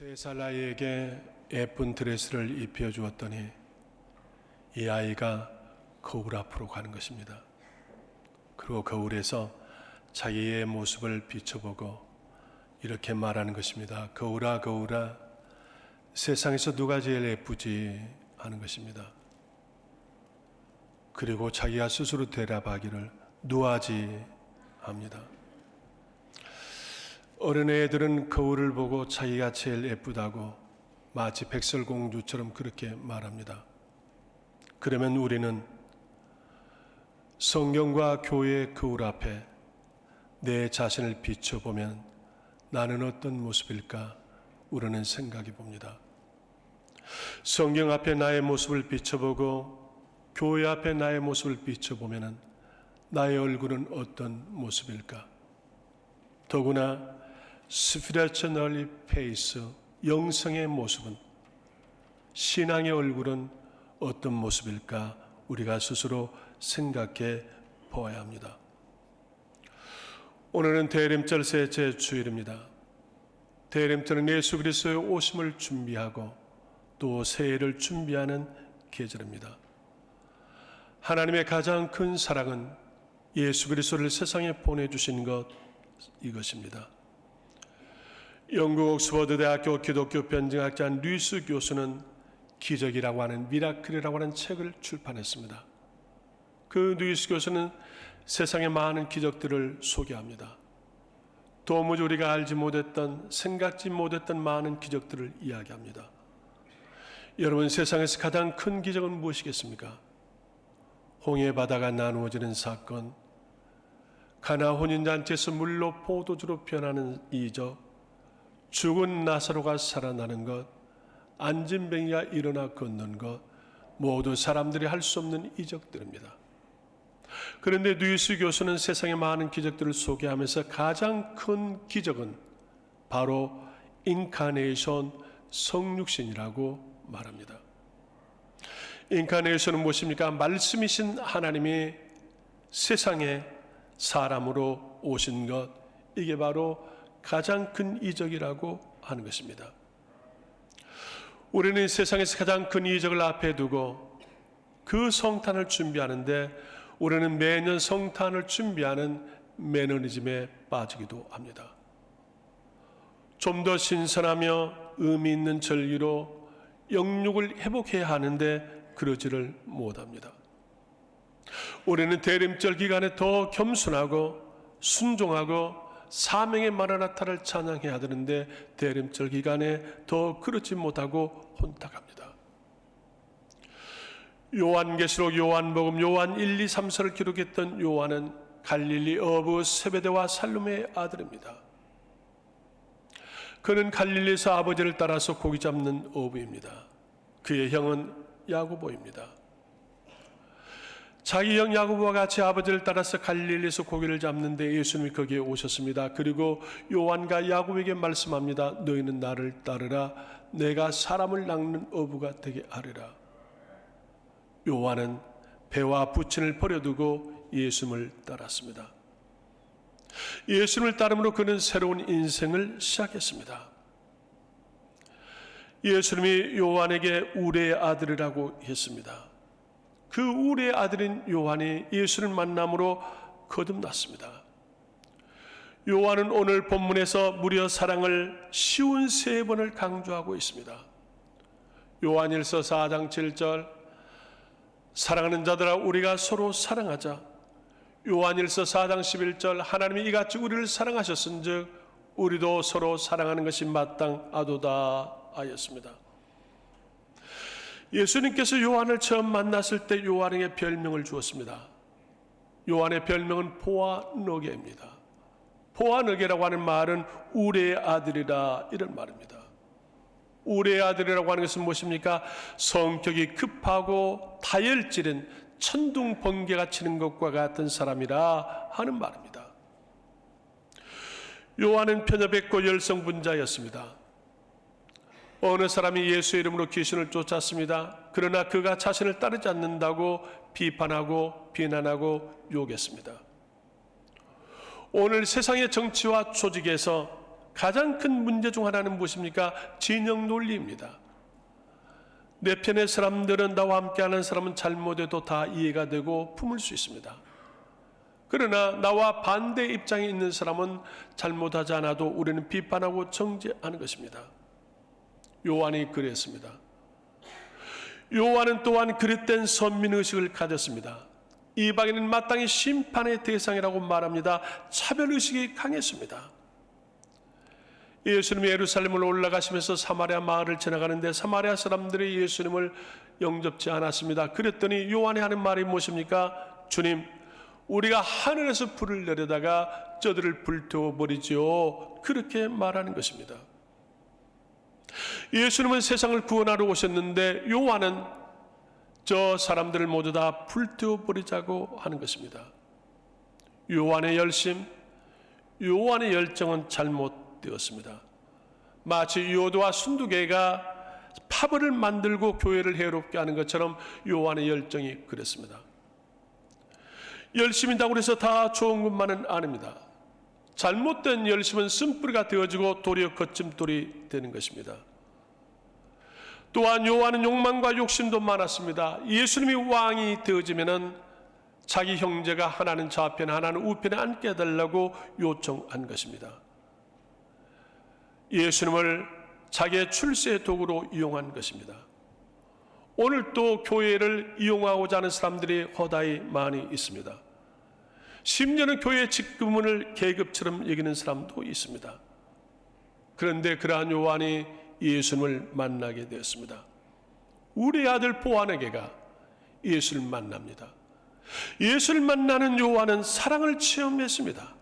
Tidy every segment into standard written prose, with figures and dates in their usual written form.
3살 아이에게 예쁜 드레스를 입혀주었더니 이 아이가 거울 앞으로 가는 것입니다. 그리고 거울에서 자기의 모습을 비춰보고 이렇게 말하는 것입니다. 거울아 거울아, 세상에서 누가 제일 예쁘지? 하는 것입니다. 그리고 자기가 스스로 대답하기를 누아지 합니다. 어린애들은 거울을 보고 자기가 제일 예쁘다고 마치 백설공주처럼 그렇게 말합니다. 그러면 우리는 성경과 교회의 거울 앞에 내 자신을 비춰보면 나는 어떤 모습일까? 우리는 생각해 봅니다. 성경 앞에 나의 모습을 비춰보고 교회 앞에 나의 모습을 비춰보면 나의 얼굴은 어떤 모습일까? 더구나 스피리추얼 페이스, 영성의 모습은, 신앙의 얼굴은 어떤 모습일까? 우리가 스스로 생각해 보아야 합니다. 오늘은 대림절 셋째 주일입니다. 대림절은 예수 그리스도의 오심을 준비하고 또 새해를 준비하는 계절입니다. 하나님의 가장 큰 사랑은 예수 그리스도를 세상에 보내주신 것, 이것입니다. 영국 옥스퍼드 대학교 기독교 변증학자 류스 교수는 기적이라고 하는, 미라클이라고 하는 책을 출판했습니다. 그 류스 교수는 세상의 많은 기적들을 소개합니다. 도무지 우리가 알지 못했던, 생각지 못했던 많은 기적들을 이야기합니다. 여러분, 세상에서 가장 큰 기적은 무엇이겠습니까? 홍해 바다가 나누어지는 사건, 가나 혼인잔치에서 물로 포도주로 변하는 이적, 죽은 나사로가 살아나는 것, 안진뱅이가 일어나 걷는 것, 모두 사람들이 할 수 없는 이적들입니다. 그런데 류스 교수는 세상의 많은 기적들을 소개하면서 가장 큰 기적은 바로 인카네이션, 성육신이라고 말합니다. 인카네이션은 무엇입니까? 말씀이신 하나님이 세상에 사람으로 오신 것, 이게 바로 가장 큰 이적이라고 하는 것입니다. 우리는 세상에서 가장 큰 이적을 앞에 두고 그 성탄을 준비하는데 우리는 매년 성탄을 준비하는 매너리즘에 빠지기도 합니다. 좀 더 신선하며 의미 있는 절기로 영육을 회복해야 하는데 그러지를 못합니다. 우리는 대림절 기간에 더 겸손하고 순종하고 사명의 마라나타를 찬양해야 되는데 대림절 기간에 더 그렇지 못하고 혼탁합니다. 요한계시록, 요한복음, 요한 1, 2, 3서를 기록했던 요한은 갈릴리 어부 세베대와 살로메의 아들입니다. 그는 갈릴리에서 아버지를 따라서 고기 잡는 어부입니다. 그의 형은 야고보입니다. 자기 형 야고보와 같이 아버지를 따라서 갈릴리에서 고기를 잡는데 예수님이 거기에 오셨습니다. 그리고 요한과 야고보에게 말씀합니다. 너희는 나를 따르라. 내가 사람을 낚는 어부가 되게 하리라. 요한은 배와 부친을 버려두고 예수님을 따랐습니다. 예수님을 따름으로 그는 새로운 인생을 시작했습니다. 예수님이 요한에게 우레의 아들이라고 했습니다. 그 우리의 아들인 요한이 예수를 만남으로 거듭났습니다. 요한은 오늘 본문에서 무려 사랑을 쉬운 3번을 강조하고 있습니다. 요한일서 4장 7절, 사랑하는 자들아 우리가 서로 사랑하자. 요한일서 4장 11절, 하나님이 이같이 우리를 사랑하셨은즉 우리도 서로 사랑하는 것이 마땅하도다 하였습니다. 예수님께서 요한을 처음 만났을 때 요한에게 별명을 주었습니다. 요한의 별명은 보아너게입니다. 보아너게라고 하는 말은 우레의 아들이라, 이런 말입니다. 우레의 아들이라고 하는 것은 무엇입니까? 성격이 급하고 다혈질인 천둥 번개가 치는 것과 같은 사람이라 하는 말입니다. 요한은 편협했고 열성분자였습니다. 어느 사람이 예수의 이름으로 귀신을 쫓았습니다. 그러나 그가 자신을 따르지 않는다고 비판하고 비난하고 욕했습니다. 오늘 세상의 정치와 조직에서 가장 큰 문제 중 하나는 무엇입니까? 진영 논리입니다. 내 편의 사람들은, 나와 함께하는 사람은 잘못해도 다 이해가 되고 품을 수 있습니다. 그러나 나와 반대 입장에 있는 사람은 잘못하지 않아도 우리는 비판하고 정죄하는 것입니다. 요한이 그랬습니다. 요한은 또한 그릇된 선민의식을 가졌습니다. 이방인은 마땅히 심판의 대상이라고 말합니다. 차별의식이 강했습니다. 예수님이 예루살렘을 올라가시면서 사마리아 마을을 지나가는데 사마리아 사람들이 예수님을 영접지 않았습니다. 그랬더니 요한이 하는 말이 무엇입니까? 주님, 우리가 하늘에서 불을 내려다가 저들을 불태워버리지요. 그렇게 말하는 것입니다. 예수님은 세상을 구원하러 오셨는데 요한은 저 사람들을 모두 다 불태워버리자고 하는 것입니다. 요한의 열심, 요한의 열정은 잘못되었습니다. 마치 요도와 순두개가 파벌을 만들고 교회를 해롭게 하는 것처럼 요한의 열정이 그랬습니다. 열심이라고 해서 다 좋은 것만은 아닙니다. 잘못된 열심은 쓴뿌리가 되어지고 도리어 거침돌이 되는 것입니다. 또한 요한은 욕망과 욕심도 많았습니다. 예수님이 왕이 되어지면은 자기 형제가 하나는 좌편에 하나는 우편에 앉게 해달라고 요청한 것입니다. 예수님을 자기의 출세의 도구로 이용한 것입니다. 오늘 또 교회를 이용하고자 하는 사람들이 허다히 많이 있습니다. 심지어는 교회 직분을 계급처럼 여기는 사람도 있습니다. 그런데 그러한 요한이 예수님을 만나게 되었습니다. 우리 아들 보아네게가 예수를 만납니다. 예수를 만나는 요한은 사랑을 체험했습니다.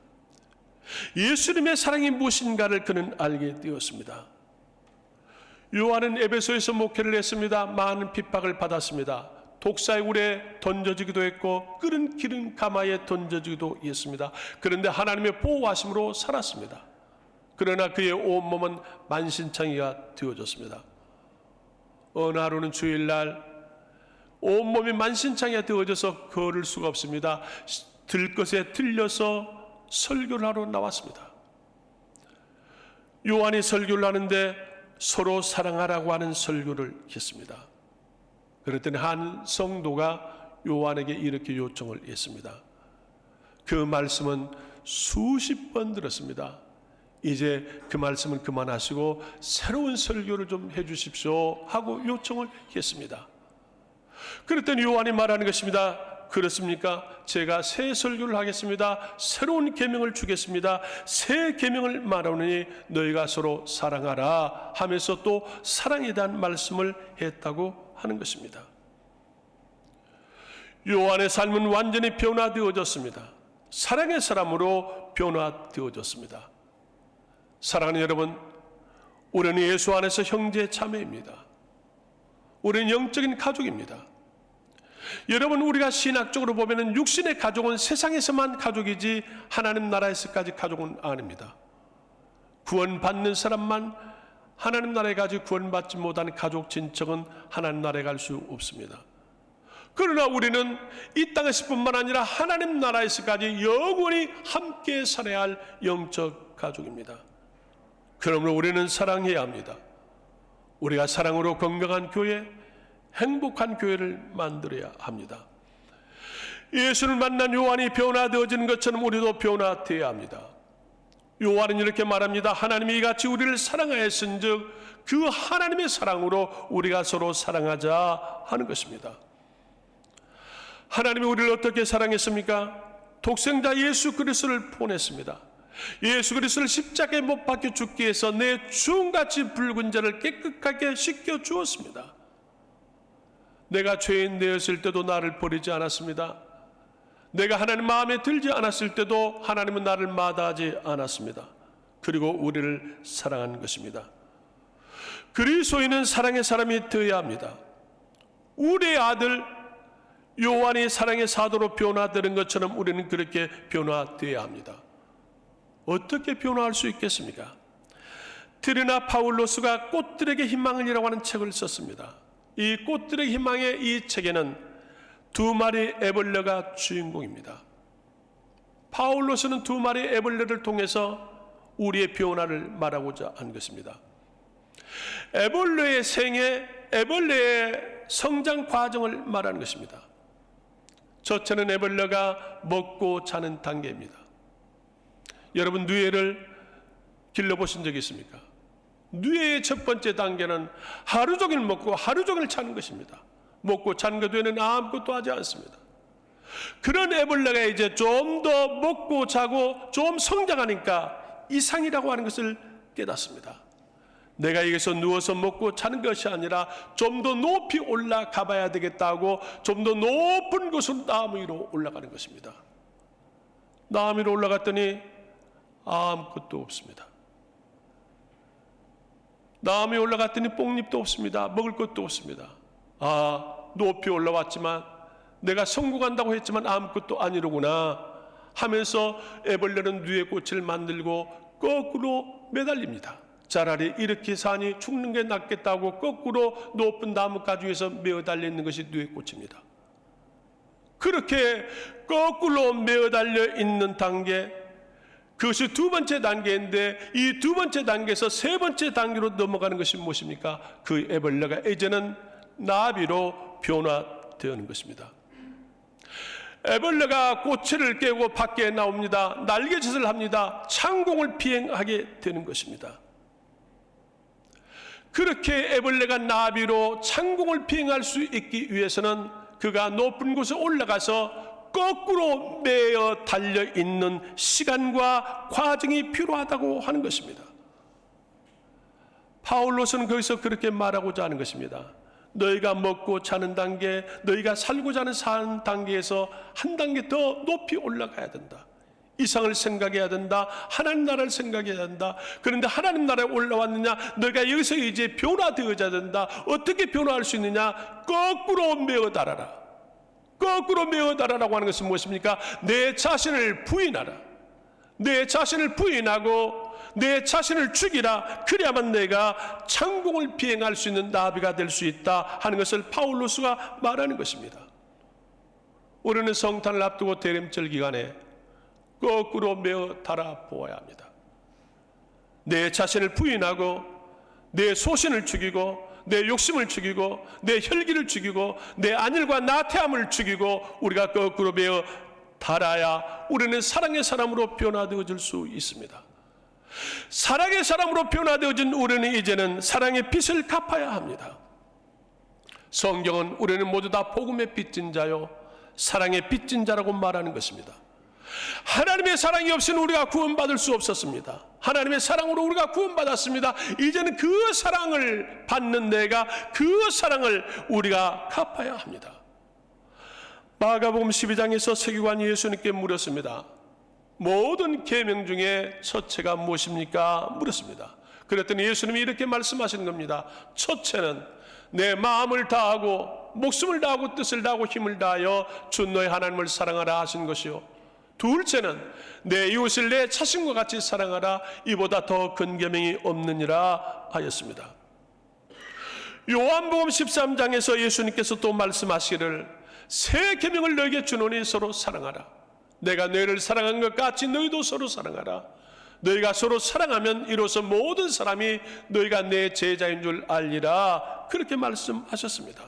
예수님의 사랑이 무엇인가를 그는 알게 되었습니다. 요한은 에베소에서 목회를 했습니다. 많은 핍박을 받았습니다. 독사의 굴에 던져지기도 했고 끓은 기름 가마에 던져지기도 했습니다. 그런데 하나님의 보호하심으로 살았습니다. 그러나 그의 온몸은 만신창이가 되어졌습니다. 어느 하루는 주일날 온몸이 만신창이가 되어져서 걸을 수가 없습니다. 들것에 들려서 설교를 하러 나왔습니다. 요한이 설교를 하는데 서로 사랑하라고 하는 설교를 했습니다. 그랬더니 한 성도가 요한에게 이렇게 요청을 했습니다. 그 말씀은 수십 번 들었습니다. 이제 그 말씀은 그만하시고 새로운 설교를 좀 해주십시오 하고 요청을 했습니다. 그랬더니 요한이 말하는 것입니다. 그렇습니까? 제가 새 설교를 하겠습니다. 새로운 계명을 주겠습니다. 새 계명을 말하노니 너희가 서로 사랑하라 하면서 또 사랑에 대한 말씀을 했다고 하는 것입니다. 요한의 삶은 완전히 변화되어졌습니다. 사랑의 사람으로 변화되어졌습니다. 사랑하는 여러분, 우리는 예수 안에서 형제 자매입니다. 우리는 영적인 가족입니다. 여러분, 우리가 신학적으로 보면 육신의 가족은 세상에서만 가족이지 하나님 나라에서까지 가족은 아닙니다. 구원받는 사람만 하나님 나라에 가지 구원받지 못한 가족 친척은 하나님 나라에 갈 수 없습니다. 그러나 우리는 이 땅에서 뿐만 아니라 하나님 나라에서까지 영원히 함께 살아야 할 영적 가족입니다. 그러므로 우리는 사랑해야 합니다. 우리가 사랑으로 건강한 교회, 행복한 교회를 만들어야 합니다. 예수를 만난 요한이 변화되어지는 것처럼 우리도 변화되어야 합니다. 요한은 이렇게 말합니다. 하나님이 이같이 우리를 사랑하였은즉 그 하나님의 사랑으로 우리가 서로 사랑하자 하는 것입니다. 하나님이 우리를 어떻게 사랑했습니까? 독생자 예수 그리스도를 보냈습니다. 예수 그리스도를 십자가에 못 박혀 죽기 위해서 내 주홍같이 붉은 자를 깨끗하게 씻겨 주었습니다. 내가 죄인 되었을 때도 나를 버리지 않았습니다. 내가 하나님 마음에 들지 않았을 때도 하나님은 나를 마다하지 않았습니다. 그리고 우리를 사랑한 것입니다. 그리스도인은 사랑의 사람이 되어야 합니다. 우리의 아들 요한이 사랑의 사도로 변화되는 것처럼 우리는 그렇게 변화되어야 합니다. 어떻게 변화할 수 있겠습니까? 드레나 파울로스가 꽃들에게 희망을이라고 하는 책을 썼습니다. 이 꽃들의 희망의 이 책에는 두 마리 애벌레가 주인공입니다. 파울로스는 두 마리 애벌레를 통해서 우리의 변화를 말하고자 한 것입니다. 애벌레의 생애, 애벌레의 성장 과정을 말하는 것입니다. 첫째는 애벌레가 먹고 자는 단계입니다. 여러분, 뉘에를 길러보신 적이 있습니까? 뉘에의 첫 번째 단계는 하루 종일 먹고 하루 종일 자는 것입니다. 먹고 잔 것 외에는 아무것도 하지 않습니다. 그런 애벌레가 이제 좀 더 먹고 자고 좀 성장하니까 이상이라고 하는 것을 깨닫습니다. 내가 여기서 누워서 먹고 자는 것이 아니라 좀 더 높이 올라가 봐야 되겠다고 좀 더 높은 곳으로 나무 위로 올라가는 것입니다. 나무 위로 올라갔더니 아무것도 없습니다. 나무 위에 올라갔더니 뽕잎도 없습니다. 먹을 것도 없습니다. 높이 올라왔지만 내가 성공한다고 했지만 아무것도 아니로구나 하면서 애벌레는 뉘에 꽃을 만들고 거꾸로 매달립니다. 차라리 이렇게 사니 죽는 게 낫겠다고 거꾸로 높은 나뭇가지 위에서 매어 달려있는 것이 뉘의 꽃입니다. 그렇게 거꾸로 매어 달려있는 단계, 그것이 두 번째 단계인데 이 두 번째 단계에서 세 번째 단계로 넘어가는 것이 무엇입니까? 그 애벌레가 이제는 나비로 변화되는 것입니다. 애벌레가 꼬치를 깨고 밖에 나옵니다. 날개짓을 합니다. 창공을 비행하게 되는 것입니다. 그렇게 애벌레가 나비로 창공을 비행할 수 있기 위해서는 그가 높은 곳에 올라가서 거꾸로 매어 달려있는 시간과 과정이 필요하다고 하는 것입니다. 바울로서는 거기서 그렇게 말하고자 하는 것입니다. 너희가 먹고 자는 단계, 너희가 살고자 하는 사는 단계에서 한 단계 더 높이 올라가야 된다. 이상을 생각해야 된다. 하나님 나라를 생각해야 된다. 그런데 하나님 나라에 올라왔느냐? 너희가 여기서 이제 변화되어야 된다. 어떻게 변화할 수 있느냐? 거꾸로 매어 달아라. 거꾸로 매어 달아라고 하는 것은 무엇입니까? 내 자신을 부인하라. 내 자신을 부인하고 내 자신을 죽이라. 그래야만 내가 창공을 비행할 수 있는 나비가 될 수 있다 하는 것을 바울로스가 말하는 것입니다. 우리는 성탄을 앞두고 대림절 기간에 거꾸로 매어 달아보아야 합니다. 내 자신을 부인하고 내 소신을 죽이고 내 욕심을 죽이고 내 혈기를 죽이고 내 안일과 나태함을 죽이고 우리가 거꾸로 매어 달아야 우리는 사랑의 사람으로 변화되어질 수 있습니다. 사랑의 사람으로 변화되어진 우리는 이제는 사랑의 빚을 갚아야 합니다. 성경은 우리는 모두 다 복음의 빚진 자요 사랑의 빚진 자라고 말하는 것입니다. 하나님의 사랑이 없이는 우리가 구원받을 수 없었습니다. 하나님의 사랑으로 우리가 구원받았습니다. 이제는 그 사랑을 받는 내가 그 사랑을 우리가 갚아야 합니다. 마가복음 12장에서 서기관이 예수님께 물었습니다. 모든 계명 중에 첫째가 무엇입니까? 물었습니다. 그랬더니 예수님이 이렇게 말씀하시는 겁니다. 첫째는 내 마음을 다하고 목숨을 다하고 뜻을 다하고 힘을 다하여 주 너의 하나님을 사랑하라 하신 것이요, 둘째는 내 이웃을 내 자신과 같이 사랑하라. 이보다 더 큰 계명이 없느니라 하였습니다. 요한복음 13장에서 예수님께서 또 말씀하시기를 새 계명을 너에게 주노니 서로 사랑하라. 내가 너희를 사랑한 것 같이 너희도 서로 사랑하라. 너희가 서로 사랑하면 이로써 모든 사람이 너희가 내 제자인 줄 알리라. 그렇게 말씀하셨습니다.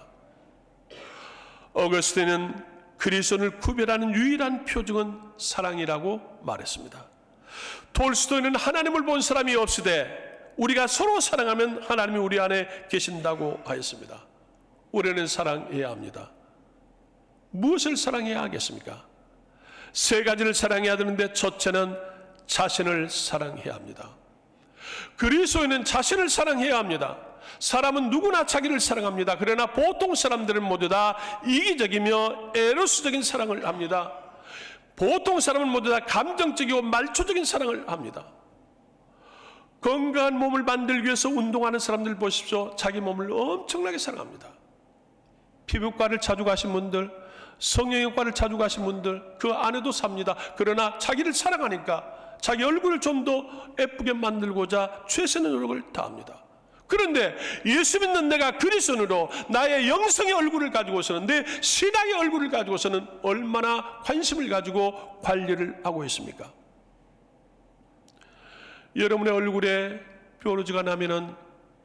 어거스틴은 그리스도를 구별하는 유일한 표징은 사랑이라고 말했습니다. 톨스토이는 하나님을 본 사람이 없으되 우리가 서로 사랑하면 하나님이 우리 안에 계신다고 하였습니다. 우리는 사랑해야 합니다. 무엇을 사랑해야 하겠습니까? 세 가지를 사랑해야 되는데 첫째는 자신을 사랑해야 합니다. 그리스도인은 자신을 사랑해야 합니다. 사람은 누구나 자기를 사랑합니다. 그러나 보통 사람들은 모두 다 이기적이며 에로스적인 사랑을 합니다. 보통 사람은 모두 다 감정적이고 말초적인 사랑을 합니다. 건강한 몸을 만들기 위해서 운동하는 사람들 보십시오. 자기 몸을 엄청나게 사랑합니다. 피부과를 자주 가신 분들, 성형외과를 자주 가신 분들 그 안에도 삽니다. 그러나 자기를 사랑하니까 자기 얼굴을 좀 더 예쁘게 만들고자 최선의 노력을 다합니다. 그런데 예수 믿는 내가 그리스도인으로 나의 영성의 얼굴을 가지고서는, 내 신앙의 얼굴을 가지고서는 얼마나 관심을 가지고 관리를 하고 있습니까? 여러분의 얼굴에 뾰루지가 나면은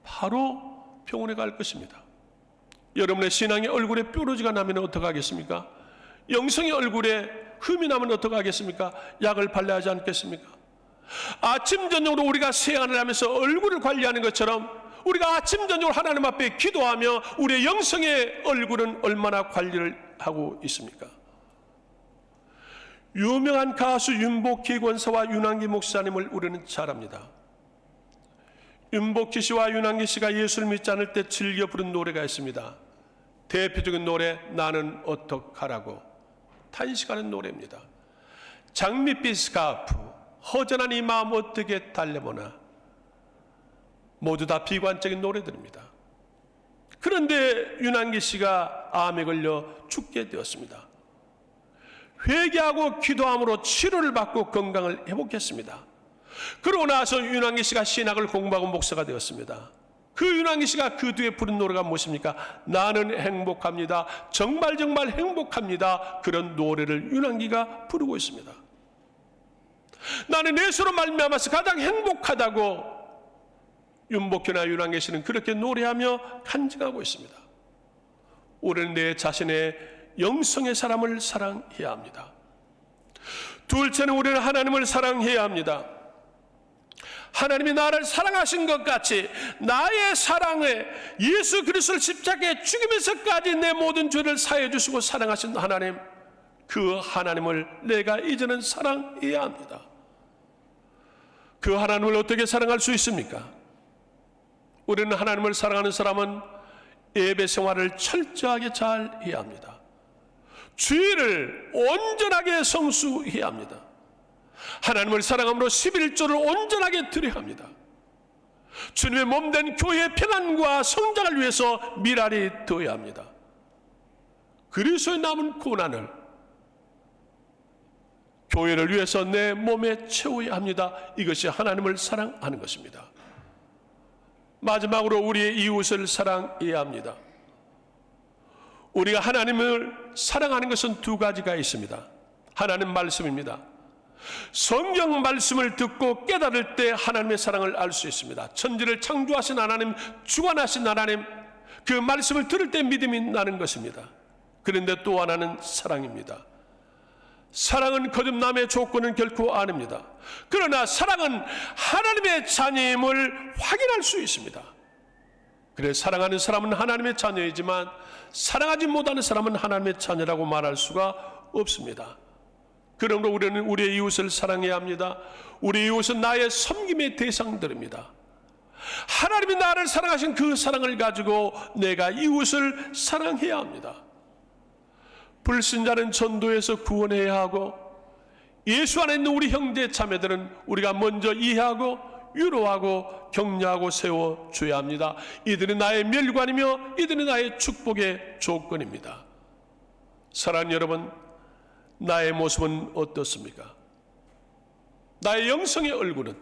바로 병원에 갈 것입니다. 여러분의 신앙의 얼굴에 뾰루지가 나면 어떡하겠습니까? 영성의 얼굴에 흠이 나면 어떡하겠습니까? 약을 발라야 하지 않겠습니까? 아침 저녁으로 우리가 세안을 하면서 얼굴을 관리하는 것처럼 우리가 아침 저녁으로 하나님 앞에 기도하며 우리의 영성의 얼굴은 얼마나 관리를 하고 있습니까? 유명한 가수 윤복희 권사와 윤한기 목사님을 우리는 잘 압니다. 윤복희 씨와 윤한기 씨가 예수를 믿지 않을 때 즐겨 부른 노래가 있습니다. 대표적인 노래 나는 어떡하라고 탄식하는 노래입니다. 장밋빛 스카프 허전한 이 마음 어떻게 달래보나 모두 다 비관적인 노래들입니다. 그런데 윤한기 씨가 암에 걸려 죽게 되었습니다. 회개하고 기도함으로 치료를 받고 건강을 회복했습니다. 그러고 나서 윤한기 씨가 신학을 공부하고 목사가 되었습니다. 그 윤한기 씨가 그 뒤에 부른 노래가 무엇입니까? 나는 행복합니다. 정말 정말 행복합니다. 그런 노래를 윤한기가 부르고 있습니다. 나는 예수로 말미암아서 가장 행복하다고 윤복희나 윤한기 씨는 그렇게 노래하며 간증하고 있습니다. 우리는 내 자신의 영성의 사람을 사랑해야 합니다. 둘째는 우리는 하나님을 사랑해야 합니다. 하나님이 나를 사랑하신 것 같이 나의 사랑에 예수 그리스도를 십자가에 죽이면서까지 내 모든 죄를 사해 주시고 사랑하신 하나님, 그 하나님을 내가 이제는 사랑해야 합니다. 그 하나님을 어떻게 사랑할 수 있습니까? 우리는 하나님을 사랑하는 사람은 예배 생활을 철저하게 잘 해야 합니다. 주의를 온전하게 성수해야 합니다. 하나님을 사랑함으로 11조를 온전하게 드려야 합니다. 주님의 몸된 교회의 편안과 성장을 위해서 미랄이 되어야 합니다. 그리스도의 남은 고난을 교회를 위해서 내 몸에 채워야 합니다. 이것이 하나님을 사랑하는 것입니다. 마지막으로 우리의 이웃을 사랑해야 합니다. 우리가 하나님을 사랑하는 것은 두 가지가 있습니다. 하나님 말씀입니다. 성경 말씀을 듣고 깨달을 때 하나님의 사랑을 알 수 있습니다. 천지를 창조하신 하나님, 주관하신 하나님, 그 말씀을 들을 때 믿음이 나는 것입니다. 그런데 또 하나는 사랑입니다. 사랑은 거듭남의 조건은 결코 아닙니다. 그러나 사랑은 하나님의 자녀임을 확인할 수 있습니다. 그래, 사랑하는 사람은 하나님의 자녀이지만 사랑하지 못하는 사람은 하나님의 자녀라고 말할 수가 없습니다. 그러므로 우리는 우리의 이웃을 사랑해야 합니다. 우리 이웃은 나의 섬김의 대상들입니다. 하나님이 나를 사랑하신 그 사랑을 가지고 내가 이웃을 사랑해야 합니다. 불신자는 전도해서 구원해야 하고, 예수 안에 있는 우리 형제 자매들은 우리가 먼저 이해하고 위로하고 격려하고 세워줘야 합니다. 이들은 나의 멸관이며 이들은 나의 축복의 조건입니다. 사랑하는 여러분, 나의 모습은 어떻습니까? 나의 영성의 얼굴은,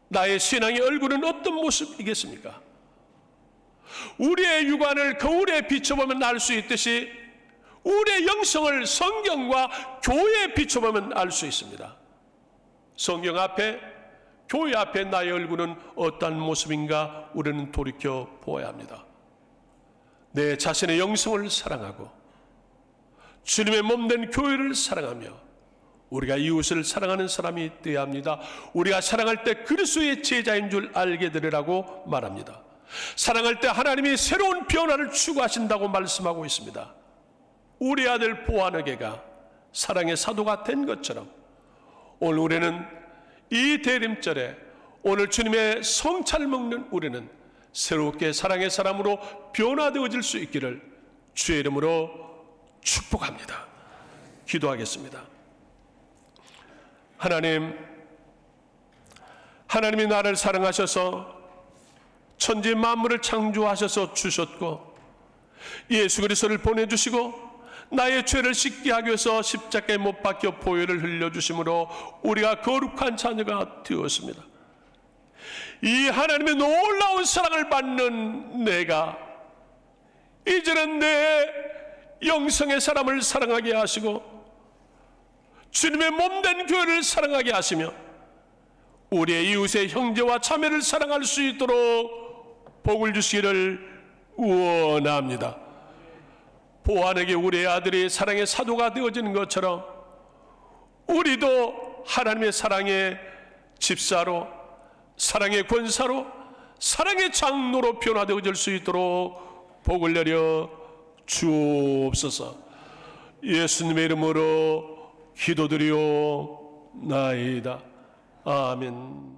나의 신앙의 얼굴은 어떤 모습이겠습니까? 우리의 육안을 거울에 비춰보면 알 수 있듯이 우리의 영성을 성경과 교회에 비춰보면 알 수 있습니다. 성경 앞에, 교회 앞에 나의 얼굴은 어떠한 모습인가 우리는 돌이켜 보아야 합니다. 내 자신의 영성을 사랑하고 주님의 몸된 교회를 사랑하며 우리가 이웃을 사랑하는 사람이 되어야 합니다. 우리가 사랑할 때 그리스도의 제자인 줄 알게 되리라고 말합니다. 사랑할 때 하나님이 새로운 변화를 추구하신다고 말씀하고 있습니다. 우리 아들 보아너게가 사랑의 사도가 된 것처럼 오늘 우리는 이 대림절에 오늘 주님의 성찬을 먹는 우리는 새롭게 사랑의 사람으로 변화되어질 수 있기를 주의 이름으로 축복합니다. 기도하겠습니다. 하나님이 나를 사랑하셔서 천지 만물을 창조하셔서 주셨고 예수 그리스도를 보내주시고 나의 죄를 씻게 하기 위해서 십자가에 못 박혀 보혈을 흘려주심으로 우리가 거룩한 자녀가 되었습니다. 이 하나님의 놀라운 사랑을 받는 내가 이제는 내 영성의 사람을 사랑하게 하시고 주님의 몸된 교회를 사랑하게 하시며 우리의 이웃의 형제와 자매를 사랑할 수 있도록 복을 주시기를 원합니다. 보아에게 우리의 아들이 사랑의 사도가 되어지는 것처럼 우리도 하나님의 사랑의 집사로, 사랑의 권사로, 사랑의 장로로 변화되어질 수 있도록 복을 내려 주옵소서. 예수님의 이름으로 기도드리옵나이다. 아멘.